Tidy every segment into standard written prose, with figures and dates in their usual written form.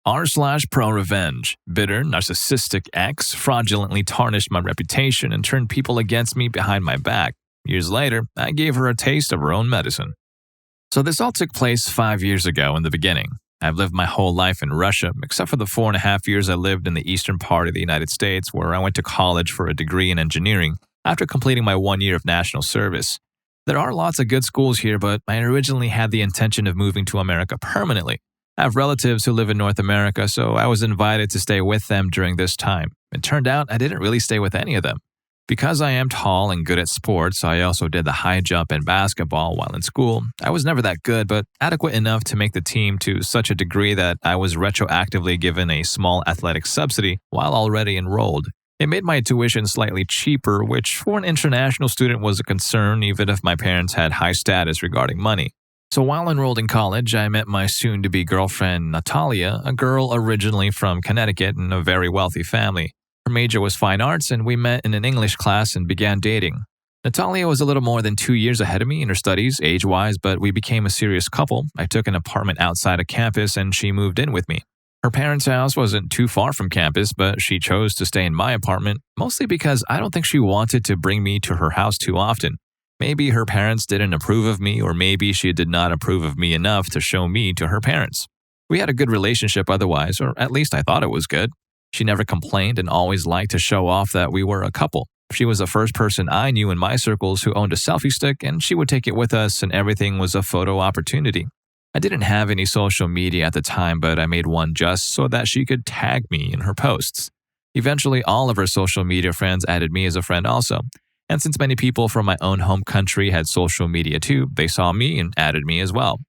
r/ProRevenge. Bitter, narcissistic ex fraudulently tarnished my reputation and turned people against me behind my back. Years later, I gave her a taste of her own medicine. So this all took place 5 years ago in the beginning. I've lived my whole life in Russia, except for the 4.5 years I lived in the eastern part of the United States, where I went to college for a degree in engineering after completing my 1 year of national service. There are lots of good schools here, but I originally had the intention of moving to America permanently. I have relatives who live in North America, so I was invited to stay with them during this time. It turned out I didn't really stay with any of them. Because I am tall and good at sports, I also did the high jump and basketball while in school. I was never that good, but adequate enough to make the team to such a degree that I was retroactively given a small athletic subsidy while already enrolled. It made my tuition slightly cheaper, which for an international student was a concern even if my parents had high status regarding money. So while enrolled in college, I met my soon-to-be girlfriend, Natalia, a girl originally from Connecticut and a very wealthy family. Her major was fine arts, and we met in an English class and began dating. Natalia was a little more than 2 years ahead of me in her studies, age-wise, but we became a serious couple. I took an apartment outside of campus, and she moved in with me. Her parents' house wasn't too far from campus, but she chose to stay in my apartment, mostly because I don't think she wanted to bring me to her house too often. Maybe her parents didn't approve of me, or maybe she did not approve of me enough to show me to her parents. We had a good relationship otherwise, or at least I thought it was good. She never complained and always liked to show off that we were a couple. She was the first person I knew in my circles who owned a selfie stick, and she would take it with us, and everything was a photo opportunity. I didn't have any social media at the time, but I made one just so that she could tag me in her posts. Eventually, all of her social media friends added me as a friend also. And since many people from my own home country had social media too, they saw me and added me as well.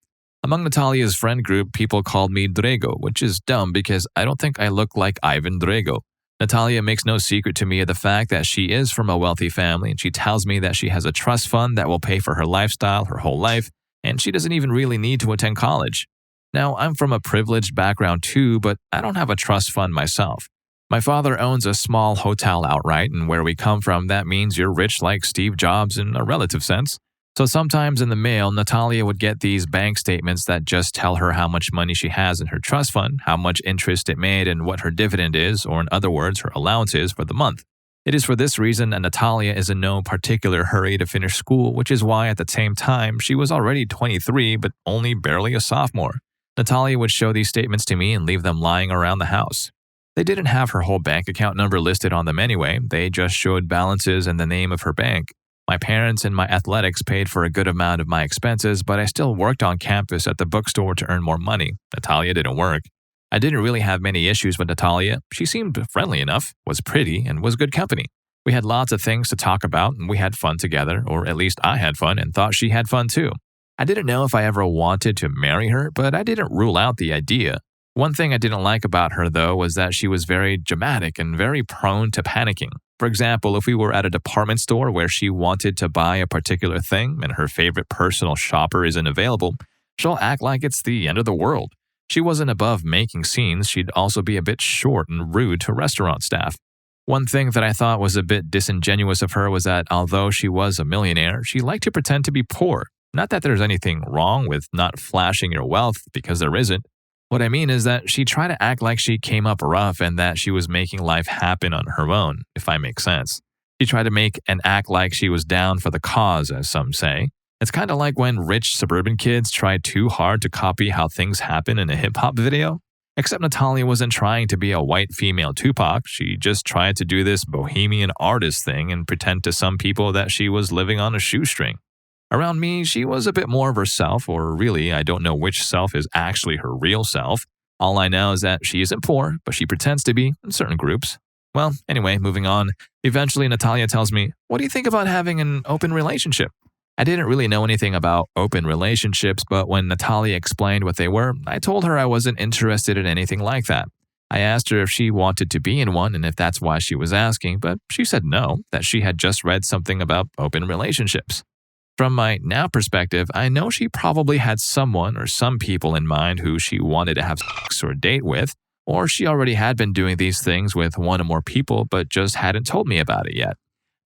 Among Natalia's friend group, people called me Drago, which is dumb because I don't think I look like Ivan Drago. Natalia makes no secret to me of the fact that she is from a wealthy family, and she tells me that she has a trust fund that will pay for her lifestyle her whole life, and she doesn't even really need to attend college. Now, I'm from a privileged background too, but I don't have a trust fund myself. My father owns a small hotel outright, and where we come from, that means you're rich like Steve Jobs in a relative sense. So sometimes in the mail, Natalia would get these bank statements that just tell her how much money she has in her trust fund, how much interest it made, and what her dividend is, or in other words, her allowance is for the month. It is for this reason that Natalia is in no particular hurry to finish school, which is why at the same time she was already 23 but only barely a sophomore. Natalia would show these statements to me and leave them lying around the house. They didn't have her whole bank account number listed on them anyway, they just showed balances and the name of her bank. My parents and my athletics paid for a good amount of my expenses, but I still worked on campus at the bookstore to earn more money. Natalia didn't work. I didn't really have many issues with Natalia. She seemed friendly enough, was pretty, and was good company. We had lots of things to talk about, and we had fun together, or at least I had fun and thought she had fun too. I didn't know if I ever wanted to marry her, but I didn't rule out the idea. One thing I didn't like about her, though, was that she was very dramatic and very prone to panicking. For example, if we were at a department store where she wanted to buy a particular thing and her favorite personal shopper isn't available, she'll act like it's the end of the world. She wasn't above making scenes, she'd also be a bit short and rude to restaurant staff. One thing that I thought was a bit disingenuous of her was that although she was a millionaire, she liked to pretend to be poor. Not that there's anything wrong with not flashing your wealth, because there isn't. What I mean is that she tried to act like she came up rough and that she was making life happen on her own, if I make sense. She tried to make and act like she was down for the cause, as some say. It's kind of like when rich suburban kids try too hard to copy how things happen in a hip-hop video. Except Natalia wasn't trying to be a white female Tupac, she just tried to do this bohemian artist thing and pretend to some people that she was living on a shoestring. Around me, she was a bit more of herself, or really, I don't know which self is actually her real self. All I know is that she isn't poor, but she pretends to be in certain groups. Well, anyway, moving on. Eventually, Natalia tells me, "What do you think about having an open relationship?" I didn't really know anything about open relationships, but when Natalia explained what they were, I told her I wasn't interested in anything like that. I asked her if she wanted to be in one and if that's why she was asking, but she said no, that she had just read something about open relationships. From my now perspective, I know she probably had someone or some people in mind who she wanted to have sex or date with, or she already had been doing these things with one or more people but just hadn't told me about it yet.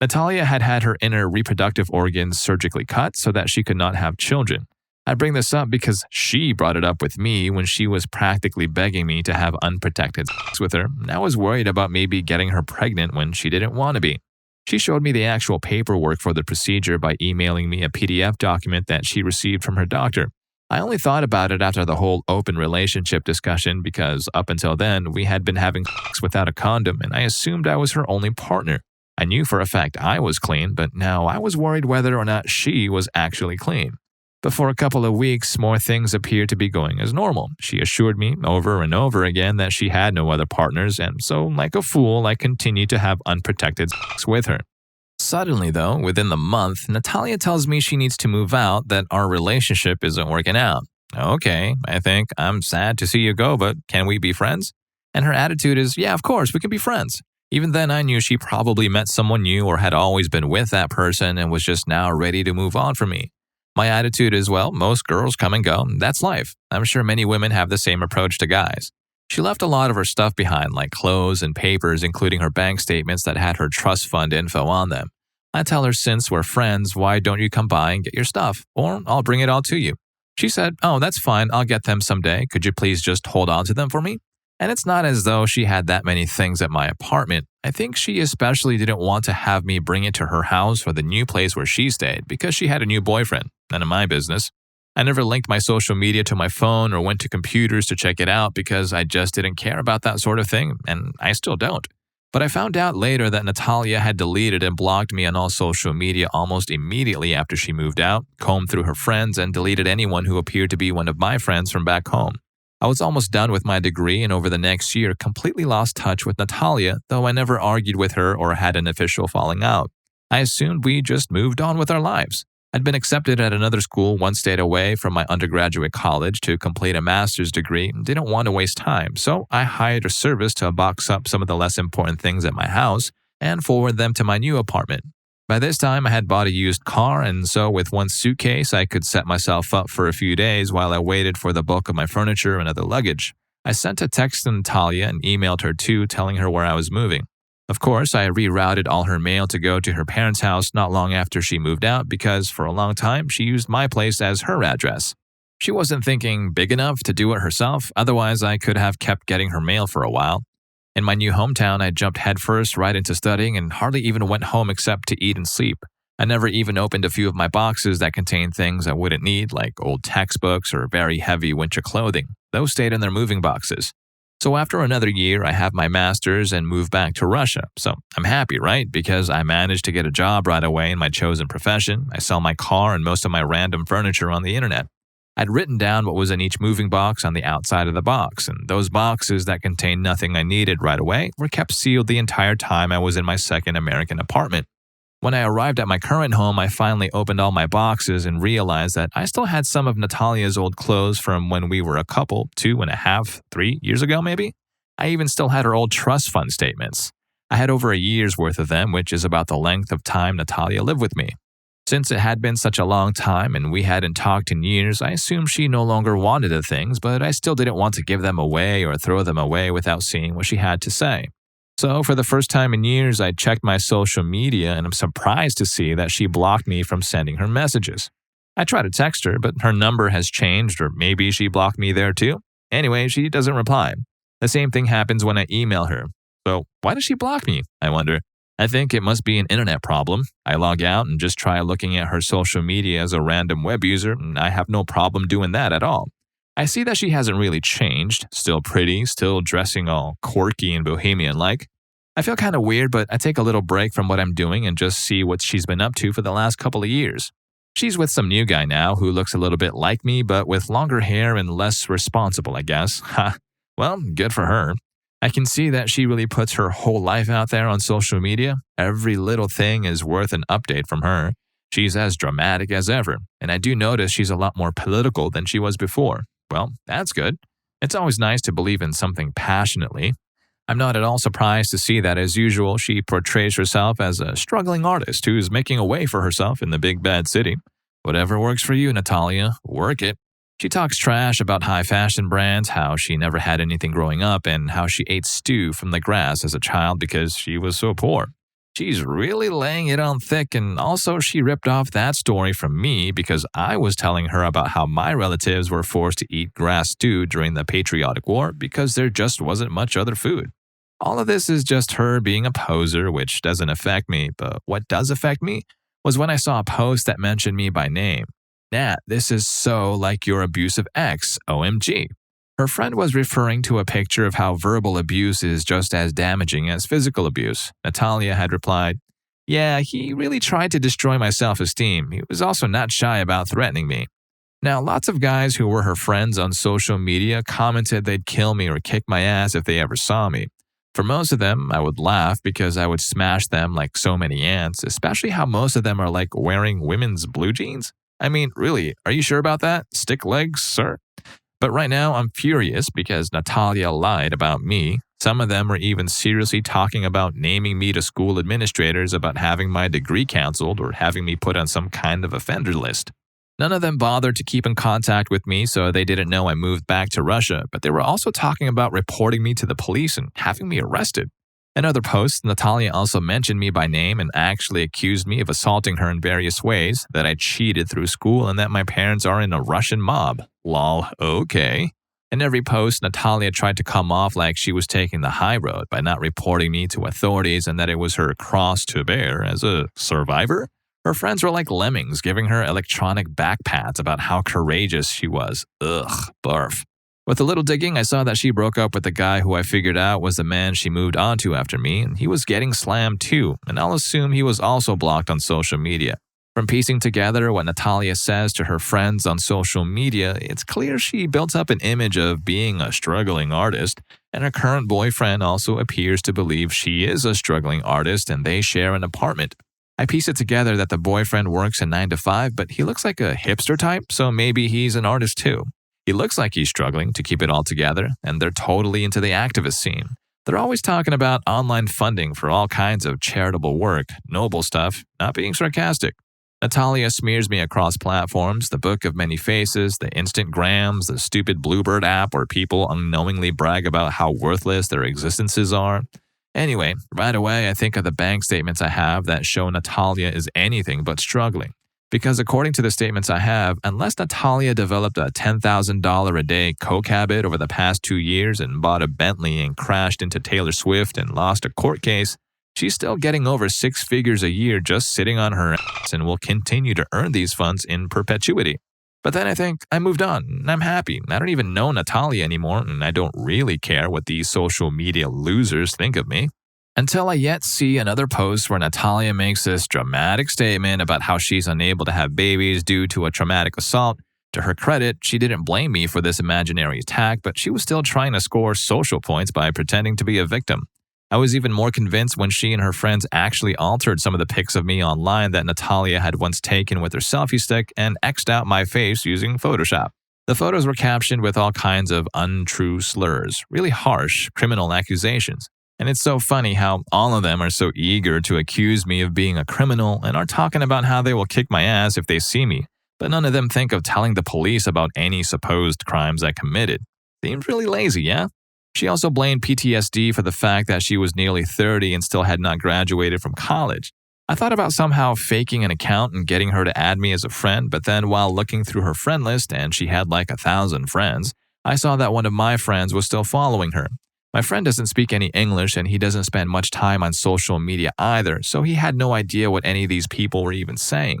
Natalia had had her inner reproductive organs surgically cut so that she could not have children. I bring this up because she brought it up with me when she was practically begging me to have unprotected sex with her, and I was worried about maybe getting her pregnant when she didn't want to be. She showed me the actual paperwork for the procedure by emailing me a PDF document that she received from her doctor. I only thought about it after the whole open relationship discussion because up until then, we had been having sex without a condom and I assumed I was her only partner. I knew for a fact I was clean, but now I was worried whether or not she was actually clean. But for a couple of weeks, more things appeared to be going as normal. She assured me over and over again that she had no other partners, and so, like a fool, I continued to have unprotected sex with her. Suddenly, though, within the month, Natalia tells me she needs to move out, that our relationship isn't working out. Okay, I think, I'm sad to see you go, but can we be friends? And her attitude is, yeah, of course, we can be friends. Even then, I knew she probably met someone new or had always been with that person and was just now ready to move on from me. My attitude is, well, most girls come and go. That's life. I'm sure many women have the same approach to guys. She left a lot of her stuff behind, like clothes and papers, including her bank statements that had her trust fund info on them. I tell her, since we're friends, why don't you come by and get your stuff? Or I'll bring it all to you. She said, oh, that's fine. I'll get them someday. Could you please just hold on to them for me? And it's not as though she had that many things at my apartment. I think she especially didn't want to have me bring it to her house or the new place where she stayed because she had a new boyfriend. None of my business. I never linked my social media to my phone or went to computers to check it out because I just didn't care about that sort of thing, and I still don't. But I found out later that Natalia had deleted and blocked me on all social media almost immediately after she moved out, combed through her friends, and deleted anyone who appeared to be one of my friends from back home. I was almost done with my degree and over the next year completely lost touch with Natalia, though I never argued with her or had an official falling out. I assumed we just moved on with our lives. I'd been accepted at another school one state away from my undergraduate college to complete a master's degree and didn't want to waste time, so I hired a service to box up some of the less important things at my house and forward them to my new apartment. By this time, I had bought a used car, and so with one suitcase, I could set myself up for a few days while I waited for the bulk of my furniture and other luggage. I sent a text to Natalia and emailed her too, telling her where I was moving. Of course, I rerouted all her mail to go to her parents' house not long after she moved out because for a long time she used my place as her address. She wasn't thinking big enough to do it herself, otherwise I could have kept getting her mail for a while. In my new hometown, I jumped headfirst right into studying and hardly even went home except to eat and sleep. I never even opened a few of my boxes that contained things I wouldn't need, like old textbooks or very heavy winter clothing. Those stayed in their moving boxes. So after another year, I have my master's and moved back to Russia. So I'm happy, right? Because I managed to get a job right away in my chosen profession. I sell my car and most of my random furniture on the internet. I'd written down what was in each moving box on the outside of the box, and those boxes that contained nothing I needed right away were kept sealed the entire time I was in my second American apartment. When I arrived at my current home, I finally opened all my boxes and realized that I still had some of Natalia's old clothes from when we were a couple, 2.5, 3 years ago maybe. I even still had her old trust fund statements. I had over a year's worth of them, which is about the length of time Natalia lived with me. Since it had been such a long time and we hadn't talked in years, I assumed she no longer wanted the things, but I still didn't want to give them away or throw them away without seeing what she had to say. So for the first time in years, I checked my social media and I'm surprised to see that she blocked me from sending her messages. I tried to text her, but her number has changed, or maybe she blocked me there too. Anyway, she doesn't reply. The same thing happens when I email her. So why does she block me, I wonder? I think it must be an internet problem. I log out and just try looking at her social media as a random web user, and I have no problem doing that at all. I see that she hasn't really changed, still pretty, still dressing all quirky and bohemian-like. I feel kind of weird, but I take a little break from what I'm doing and just see what she's been up to for the last couple of years. She's with some new guy now who looks a little bit like me, but with longer hair and less responsible, I guess. Ha, well, good for her. I can see that she really puts her whole life out there on social media. Every little thing is worth an update from her. She's as dramatic as ever, and I do notice she's a lot more political than she was before. Well, that's good. It's always nice to believe in something passionately. I'm not at all surprised to see that, as usual, she portrays herself as a struggling artist who's making a way for herself in the big bad city. Whatever works for you, Natalia, work it. She talks trash about high fashion brands, how she never had anything growing up, and how she ate stew from the grass as a child because she was so poor. She's really laying it on thick, and also she ripped off that story from me because I was telling her about how my relatives were forced to eat grass stew during the Patriotic War because there just wasn't much other food. All of this is just her being a poser, which doesn't affect me, but what does affect me was when I saw a post that mentioned me by name. Nat, this is so like your abusive ex, OMG. Her friend was referring to a picture of how verbal abuse is just as damaging as physical abuse. Natalia had replied, "Yeah, he really tried to destroy my self-esteem. He was also not shy about threatening me." Now, lots of guys who were her friends on social media commented they'd kill me or kick my ass if they ever saw me. For most of them, I would laugh because I would smash them like so many ants, especially how most of them are like wearing women's blue jeans. I mean, really, are you sure about that? Stick legs, sir? But right now, I'm furious because Natalia lied about me. Some of them were even seriously talking about naming me to school administrators about having my degree canceled or having me put on some kind of offender list. None of them bothered to keep in contact with me, so they didn't know I moved back to Russia, but they were also talking about reporting me to the police and having me arrested. In other posts, Natalia also mentioned me by name and actually accused me of assaulting her in various ways, that I cheated through school, and that my parents are in a Russian mob. Lol, okay. In every post, Natalia tried to come off like she was taking the high road by not reporting me to authorities and that it was her cross to bear as a survivor. Her friends were like lemmings, giving her electronic back pats about how courageous she was. Ugh, barf. With a little digging, I saw that she broke up with the guy who I figured out was the man she moved on to after me, and he was getting slammed too, and I'll assume he was also blocked on social media. From piecing together what Natalia says to her friends on social media, it's clear she built up an image of being a struggling artist, and her current boyfriend also appears to believe she is a struggling artist and they share an apartment. I piece it together that the boyfriend works a 9-to-5, but he looks like a hipster type, so maybe he's an artist too. He looks like he's struggling to keep it all together, and they're totally into the activist scene. They're always talking about online funding for all kinds of charitable work, noble stuff, not being sarcastic. Natalia smears me across platforms, the Book of Many Faces, the Instagrams, the stupid Bluebird app where people unknowingly brag about how worthless their existences are. Anyway, right away I think of the bank statements I have that show Natalia is anything but struggling. Because according to the statements I have, unless Natalia developed a $10,000 a day coke habit over the past 2 years and bought a Bentley and crashed into Taylor Swift and lost a court case, she's still getting over 6 figures a year just sitting on her ass and will continue to earn these funds in perpetuity. But then I think I moved on and I'm happy. I don't even know Natalia anymore and I don't really care what these social media losers think of me. Until I yet see another post where Natalia makes this dramatic statement about how she's unable to have babies due to a traumatic assault. To her credit, she didn't blame me for this imaginary attack, but she was still trying to score social points by pretending to be a victim. I was even more convinced when she and her friends actually altered some of the pics of me online that Natalia had once taken with her selfie stick and X'd out my face using Photoshop. The photos were captioned with all kinds of untrue slurs, really harsh criminal accusations. And it's so funny how all of them are so eager to accuse me of being a criminal and are talking about how they will kick my ass if they see me, but none of them think of telling the police about any supposed crimes I committed. Seems really lazy, yeah? She also blamed PTSD for the fact that she was nearly 30 and still had not graduated from college. I thought about somehow faking an account and getting her to add me as a friend, but then while looking through her friend list, and she had like 1,000 friends, I saw that one of my friends was still following her. My friend doesn't speak any English and he doesn't spend much time on social media either, so he had no idea what any of these people were even saying.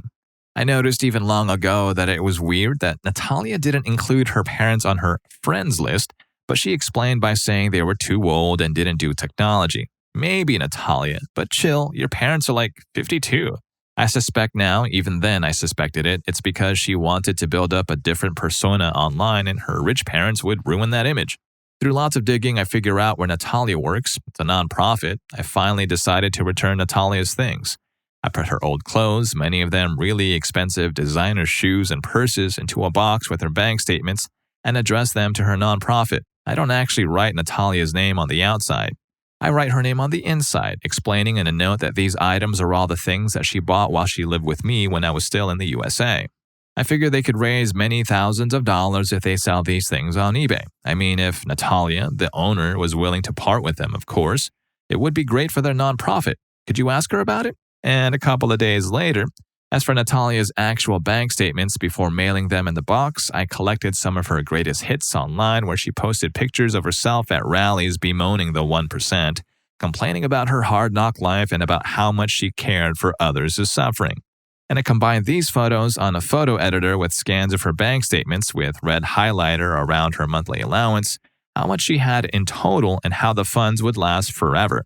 I noticed even long ago that it was weird that Natalia didn't include her parents on her friends list, but she explained by saying they were too old and didn't do technology. Maybe Natalia, but chill, your parents are like 52. I suspect now, even then I suspected it, it's because she wanted to build up a different persona online and her rich parents would ruin that image. Through lots of digging, I figure out where Natalia works. It's a nonprofit. I finally decided to return Natalia's things. I put her old clothes, many of them really expensive designer shoes and purses, into a box with her bank statements and addressed them to her nonprofit. I don't actually write Natalia's name on the outside. I write her name on the inside, explaining in a note that these items are all the things that she bought while she lived with me when I was still in the USA. I figure they could raise many thousands of dollars if they sell these things on eBay. I mean, if Natalia, the owner, was willing to part with them, of course. It would be great for their nonprofit. Could you ask her about it? And a couple of days later, as for Natalia's actual bank statements before mailing them in the box, I collected some of her greatest hits online where she posted pictures of herself at rallies bemoaning the 1%, complaining about her hard-knock life and about how much she cared for others' suffering. And I combined these photos on a photo editor with scans of her bank statements with red highlighter around her monthly allowance, how much she had in total, and how the funds would last forever.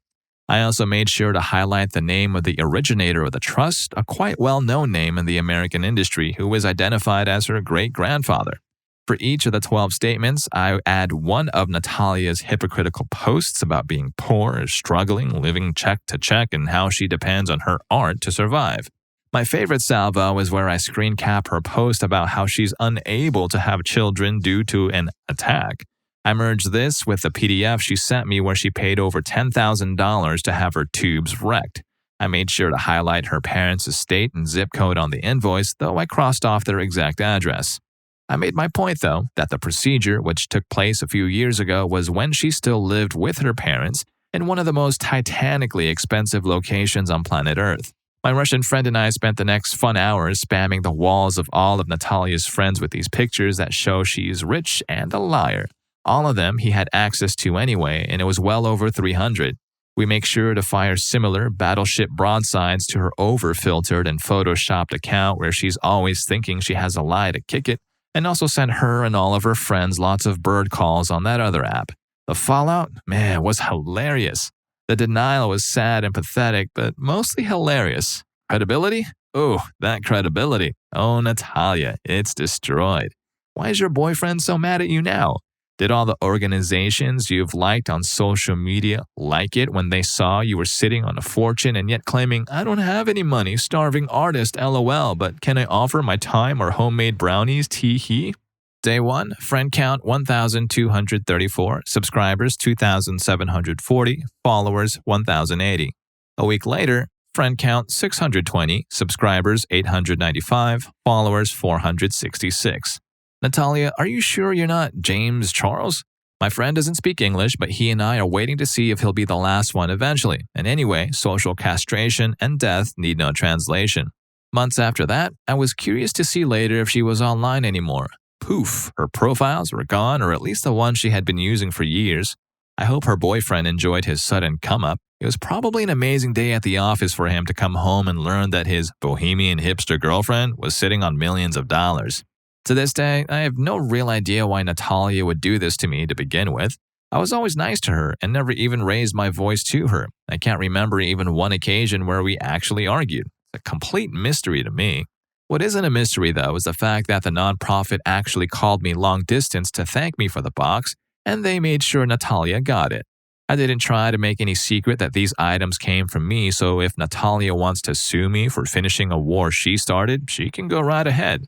I also made sure to highlight the name of the originator of the trust, a quite well-known name in the American industry who was identified as her great-grandfather. For each of the 12 statements, I add one of Natalia's hypocritical posts about being poor, struggling, living check to check, and how she depends on her art to survive. My favorite salvo is where I screen cap her post about how she's unable to have children due to an attack. I merged this with the PDF she sent me where she paid over $10,000 to have her tubes wrecked. I made sure to highlight her parents' estate and zip code on the invoice, though I crossed off their exact address. I made my point, though, that the procedure, which took place a few years ago, was when she still lived with her parents in one of the most titanically expensive locations on planet Earth. My Russian friend and I spent the next fun hours spamming the walls of all of Natalia's friends with these pictures that show she's rich and a liar. All of them he had access to anyway, and it was well over 300. We make sure to fire similar battleship broadsides to her over-filtered and photoshopped account where she's always thinking she has a lie to kick it, and also sent her and all of her friends lots of bird calls on that other app. The fallout, man, was hilarious. The denial was sad and pathetic, but mostly hilarious. Credibility? Oh, that credibility. Oh, Natalia, it's destroyed. Why is your boyfriend so mad at you now? Did all the organizations you've liked on social media like it when they saw you were sitting on a fortune and yet claiming, I don't have any money, starving artist, LOL, but can I offer my time or homemade brownies, tee-hee? Day 1, friend count 1,234, subscribers 2,740, followers 1,080. A week later, friend count 620, subscribers 895, followers 466. Natalia, are you sure you're not James Charles? My friend doesn't speak English, but he and I are waiting to see if he'll be the last one eventually. And anyway, social castration and death need no translation. Months after that, I was curious to see later if she was online anymore. Poof, her profiles were gone, or at least the ones she had been using for years. I hope her boyfriend enjoyed his sudden come-up. It was probably an amazing day at the office for him to come home and learn that his bohemian hipster girlfriend was sitting on millions of dollars. To this day, I have no real idea why Natalia would do this to me to begin with. I was always nice to her and never even raised my voice to her. I can't remember even one occasion where we actually argued. It's a complete mystery to me. What isn't a mystery, though, is the fact that the nonprofit actually called me long distance to thank me for the box, and they made sure Natalia got it. I didn't try to make any secret that these items came from me, so if Natalia wants to sue me for finishing a war she started, she can go right ahead.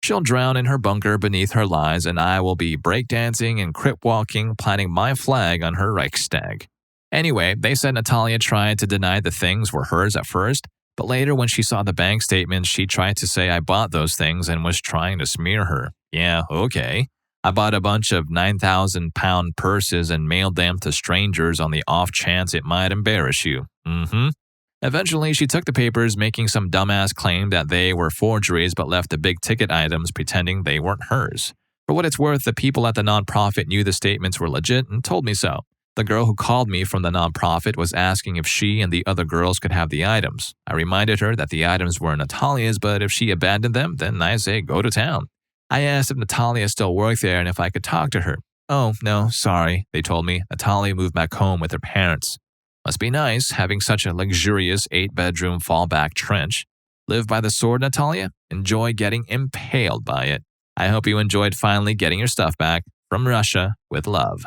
She'll drown in her bunker beneath her lies, and I will be breakdancing and crip-walking, planting my flag on her Reichstag. Anyway, they said Natalia tried to deny the things were hers at first, but later when she saw the bank statements, she tried to say I bought those things and was trying to smear her. Yeah, okay. I bought a bunch of 9,000-pound purses and mailed them to strangers on the off chance it might embarrass you. Eventually, she took the papers, making some dumbass claim that they were forgeries but left the big-ticket items pretending they weren't hers. For what it's worth, the people at the nonprofit knew the statements were legit and told me so. The girl who called me from the nonprofit was asking if she and the other girls could have the items. I reminded her that the items were Natalia's, but if she abandoned them, then I say go to town. I asked if Natalia still worked there and if I could talk to her. Oh, no, sorry, they told me. Natalia moved back home with her parents. Must be nice having such a luxurious 8-bedroom fallback trench. Live by the sword, Natalia? Enjoy getting impaled by it. I hope you enjoyed finally getting your stuff back. From Russia, with love.